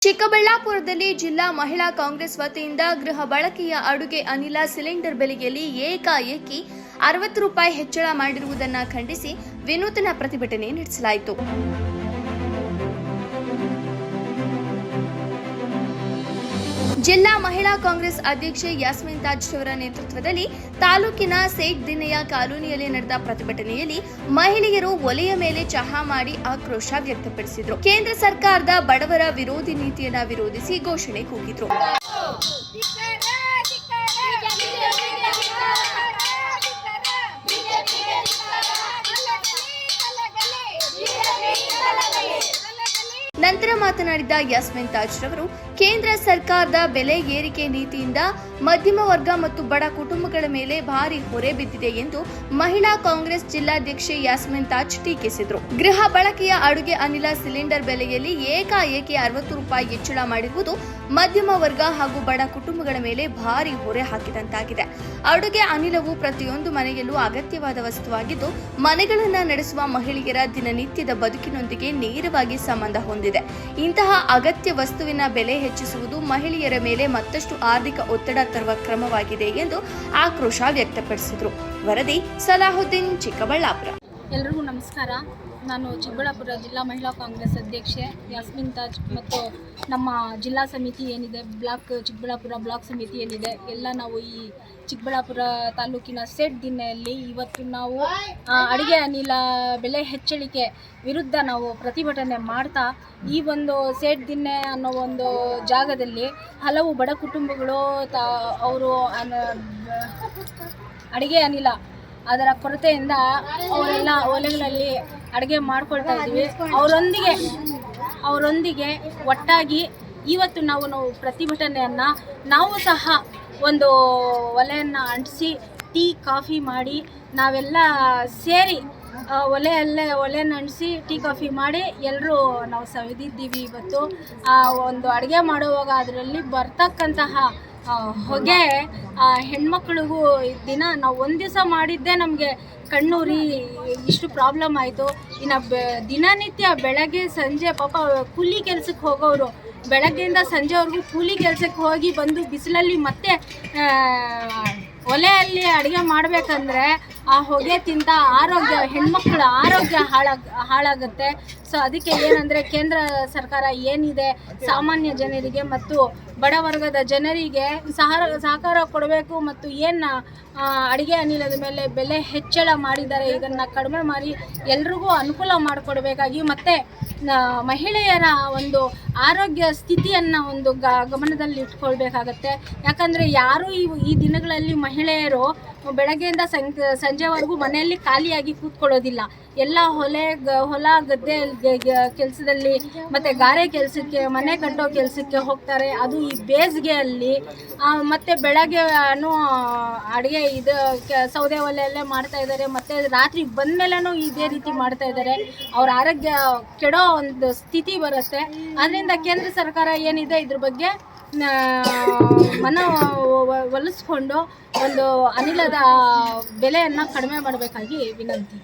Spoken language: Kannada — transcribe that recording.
ಚಿಕ್ಕಬಳ್ಳಾಪುರದಲ್ಲಿ ಜಿಲ್ಲಾ ಮಹಿಳಾ ಕಾಂಗ್ರೆಸ್ ವತಿಯಿಂದ ಗೃಹ ಬಳಕೆಯ ಅಡುಗೆ ಅನಿಲ ಸಿಲಿಂಡರ್ ಬೆಲೆಯಲ್ಲಿ ಏಕಾಏಕಿ 60 ರೂಪಾಯಿ ಹೆಚ್ಚಳ ಮಾಡಿರುವುದನ್ನು ಖಂಡಿಸಿ ವಿನೂತನ ಪ್ರತಿಭಟನೆ ನಡೆಸಲಾಯಿತು. ಜಿಲ್ಲಾ ಮಹಿಳಾ ಕಾಂಗ್ರೆಸ್ ಅಧ್ಯಕ್ಷೆ ಯಾಸ್ಮಿನ್ ತಾಜ್ ಅವರ ನೇತೃತ್ವದಲ್ಲಿ ತಾಲೂಕಿನ ಸೇಠ್ ದಿನ್ನೆಯ ಕಾಲೋನಿಯಲ್ಲಿ ನಡೆದ ಪ್ರತಿಭಟನೆಯಲ್ಲಿ ಮಹಿಳೆಯರು ಒಲೆಯ ಮೇಲೆ ಚಹಾ ಮಾಡಿ ಆಕ್ರೋಶ ವ್ಯಕ್ತಪಡಿಸಿದರು. ಕೇಂದ್ರ ಸರ್ಕಾರದ ಬಡವರ ವಿರೋಧಿ ನೀತಿಯನ್ನು ವಿರೋಧಿಸಿ ಘೋಷಣೆ ಕೂಗಿದ್ರು. ನಂತರ ಮಾತನಾಡಿದ ಯಾಸ್ಮಿನ್ ತಾಜ್ ರವರು ಕೇಂದ್ರ ಸರ್ಕಾರದ ಬೆಲೆ ಏರಿಕೆ ನೀತಿಯಿಂದ ಮಧ್ಯಮ ವರ್ಗ ಮತ್ತು ಬಡ ಕುಟುಂಬಗಳ ಮೇಲೆ ಭಾರಿ ಹೊರೆ ಬಿದ್ದಿದೆ ಎಂದು ಮಹಿಳಾ ಕಾಂಗ್ರೆಸ್ ಜಿಲ್ಲಾಧ್ಯಕ್ಷೆ ಯಾಸ್ಮಿನ್ ತಾಜ್ ಟೀಕಿಸಿದರು. ಗೃಹ ಬಳಕೆಯ ಅಡುಗೆ ಅನಿಲ ಸಿಲಿಂಡರ್ ಬೆಲೆಯಲ್ಲಿ ಏಕಾಏಕಿ 60 ರೂಪಾಯಿ ಹೆಚ್ಚಳ ಮಾಡಿರುವುದು ಮಧ್ಯಮ ವರ್ಗ ಹಾಗೂ ಬಡ ಕುಟುಂಬಗಳ ಮೇಲೆ ಭಾರಿ ಹೊರೆ ಹಾಕಿದಂತಾಗಿದೆ. ಅಡುಗೆ ಅನಿಲವು ಪ್ರತಿಯೊಂದು ಮನೆಯಲ್ಲೂ ಅಗತ್ಯವಾದ ವಸ್ತುವಾಗಿದ್ದು ಮನೆಗಳನ್ನು ನಡೆಸುವ ಮಹಿಳೆಯರ ದಿನನಿತ್ಯದ ಬದುಕಿನೊಂದಿಗೆ ನೇರವಾಗಿ ಸಂಬಂಧ ಹೊಂದಿದೆ. ಇಂತಹ ಅಗತ್ಯ ವಸ್ತುವಿನ ಬೆಲೆ ಹೆಚ್ಚಿಸುವುದು ಮಹಿಳೆಯರ ಮೇಲೆ ಮತ್ತಷ್ಟು ಆರ್ಥಿಕ ಒತ್ತಡ ತರುವ ಕ್ರಮವಾಗಿದೆ ಎಂದು ಆಕ್ರೋಶ ವ್ಯಕ್ತಪಡಿಸಿದರು. ವರದಿ ಸಲಾಹುದ್ದೀನ್, ಚಿಕ್ಕಬಳ್ಳಾಪುರ. ಎಲ್ಲರಿಗೂ ನಮಸ್ಕಾರ. ನಾನು ಚಿಕ್ಕಬಳ್ಳಾಪುರ ಜಿಲ್ಲಾ ಮಹಿಳಾ ಕಾಂಗ್ರೆಸ್ ಅಧ್ಯಕ್ಷೆ ಯಾಸ್ಮಿನ್ ತಾಜ್ ಮತ್ತು ನಮ್ಮ ಜಿಲ್ಲಾ ಸಮಿತಿ ಏನಿದೆ, ಚಿಕ್ಕಬಳ್ಳಾಪುರ ಬ್ಲಾಕ್ ಸಮಿತಿ ಏನಿದೆ, ಎಲ್ಲ ನಾವು ಈ ಚಿಕ್ಕಬಳ್ಳಾಪುರ ತಾಲೂಕಿನ ಸೇಠ್ ದಿನ್ನೆಯಲ್ಲಿ ಇವತ್ತು ನಾವು ಅಡುಗೆ ಅನಿಲ ಬೆಲೆ ಹೆಚ್ಚಳಿಕೆ ವಿರುದ್ಧ ನಾವು ಪ್ರತಿಭಟನೆ ಮಾಡ್ತಾ ಈ ಒಂದು ಸೇಠ್ ದಿನ್ನೆ ಅನ್ನೋ ಒಂದು ಜಾಗದಲ್ಲಿ ಹಲವು ಬಡ ಕುಟುಂಬಗಳು ಅವರು ಅಡುಗೆ ಅನಿಲ ಅದರ ಕೊರತೆಯಿಂದ ಅವರೆಲ್ಲ ಒಲೆಗಳಲ್ಲಿ ಅಡುಗೆ ಮಾಡ್ಕೊಳ್ತಾ ಇದ್ದೀವಿ. ಅವರೊಂದಿಗೆ ಒಟ್ಟಾಗಿ ಇವತ್ತು ನಾವು ಪ್ರತಿಭಟನೆಯನ್ನು ನಾವು ಸಹ ಒಂದು ಒಲೆಯನ್ನು ಅಂಟಿಸಿ ಟೀ ಕಾಫಿ ಮಾಡಿ ನಾವೆಲ್ಲ ಸೇರಿ ಒಲೆಯನ್ನು ಅಂಟಿಸಿ ಟೀ ಕಾಫಿ ಮಾಡಿ ಎಲ್ಲರೂ ನಾವು ಸವಿದಿದ್ದೀವಿ. ಇವತ್ತು ಒಂದು ಅಡುಗೆ ಮಾಡುವಾಗ ಅದರಲ್ಲಿ ಬರ್ತಕ್ಕಂತಹ ಹೊಗೆ ಹೆಣ್ಮಕ್ಳಿಗೂ ದಿನ ನಾವು ಒಂದು ದಿವಸ ಮಾಡಿದ್ದೇ ನಮಗೆ ಕಣ್ಣೂರಿ ಇಷ್ಟು ಪ್ರಾಬ್ಲಮ್ ಆಯಿತು. ಇನ್ನು ದಿನನಿತ್ಯ ಬೆಳಗ್ಗೆ ಸಂಜೆ ಪಾಪ ಕೂಲಿ ಕೆಲಸಕ್ಕೆ ಹೋಗೋರು ಬೆಳಗ್ಗೆಯಿಂದ ಸಂಜೆವರೆಗೂ ಕೂಲಿ ಕೆಲಸಕ್ಕೆ ಹೋಗಿ ಬಂದು ಬಿಸಿಲಲ್ಲಿ ಮತ್ತೆ ಒಲೆಯಲ್ಲಿ ಅಡುಗೆ ಮಾಡಬೇಕಂದ್ರೆ ಆ ಹೊಗೆ ತಿಂತ ಹೆಣ್ಮಕ್ಳ ಆರೋಗ್ಯ ಹಾಳಾಗುತ್ತೆ. ಸೊ ಅದಕ್ಕೆ ಏನಂದರೆ ಕೇಂದ್ರ ಸರ್ಕಾರ ಏನಿದೆ ಸಾಮಾನ್ಯ ಜನರಿಗೆ ಮತ್ತು ಬಡವರ್ಗದ ಜನರಿಗೆ ಸಹಕಾರ ಕೊಡಬೇಕು ಮತ್ತು ಏನು ಅಡುಗೆ ಅನಿಲದ ಮೇಲೆ ಬೆಲೆ ಹೆಚ್ಚಳ ಮಾಡಿದ್ದಾರೆ ಇದನ್ನು ಕಡಿಮೆ ಮಾಡಿ ಎಲ್ರಿಗೂ ಅನುಕೂಲ ಮಾಡಿಕೊಡ್ಬೇಕಾಗಿ ಮತ್ತು ಮಹಿಳೆಯರ ಒಂದು ಆರೋಗ್ಯ ಸ್ಥಿತಿಯನ್ನು ಒಂದು ಗಮನದಲ್ಲಿ ಇಟ್ಕೊಳ್ಬೇಕಾಗತ್ತೆ. ಯಾಕಂದರೆ ಯಾರೂ ಈ ದಿನಗಳಲ್ಲಿ ಮಹಿಳೆಯರು ಬೆಳಗ್ಗೆಯಿಂದ ಸಂಜೆವರೆಗೂ ಮನೆಯಲ್ಲಿ ಖಾಲಿಯಾಗಿ ಕೂತ್ಕೊಳ್ಳೋದಿಲ್ಲ. ಎಲ್ಲ ಹೊಲ ಗದ್ದೆ ಕೆಲಸದಲ್ಲಿ ಮತ್ತು ಗಾರೆ ಕೆಲಸಕ್ಕೆ, ಮನೆ ಕಟ್ಟೋ ಕೆಲಸಕ್ಕೆ ಹೋಗ್ತಾರೆ. ಅದು ಈ ಬೇಸಿಗೆಯಲ್ಲಿ ಮತ್ತು ಬೆಳಗ್ಗೆ ಅಡುಗೆ ಸೌದೆ ಒಲೆಯಲ್ಲೇ ಮಾಡ್ತಾ ಇದ್ದಾರೆ. ಮತ್ತು ರಾತ್ರಿ ಬಂದ ಮೇಲೂ ಇದೇ ರೀತಿ ಮಾಡ್ತಾ ಇದ್ದಾರೆ. ಅವ್ರ ಆರೋಗ್ಯ ಕೆಡೋ ಒಂದು ಸ್ಥಿತಿ ಬರುತ್ತೆ. ಅದರಿಂದ ಕೇಂದ್ರ ಸರ್ಕಾರ ಏನಿದೆ ಇದ್ರ ಬಗ್ಗೆ ಒಲಿಸ್ಕೊಂಡು ಒಂದು ಅನಿಲದ ಬೆಲೆಯನ್ನು ಕಡಿಮೆ ಮಾಡಬೇಕಾಗಿ ವಿನಂತಿ.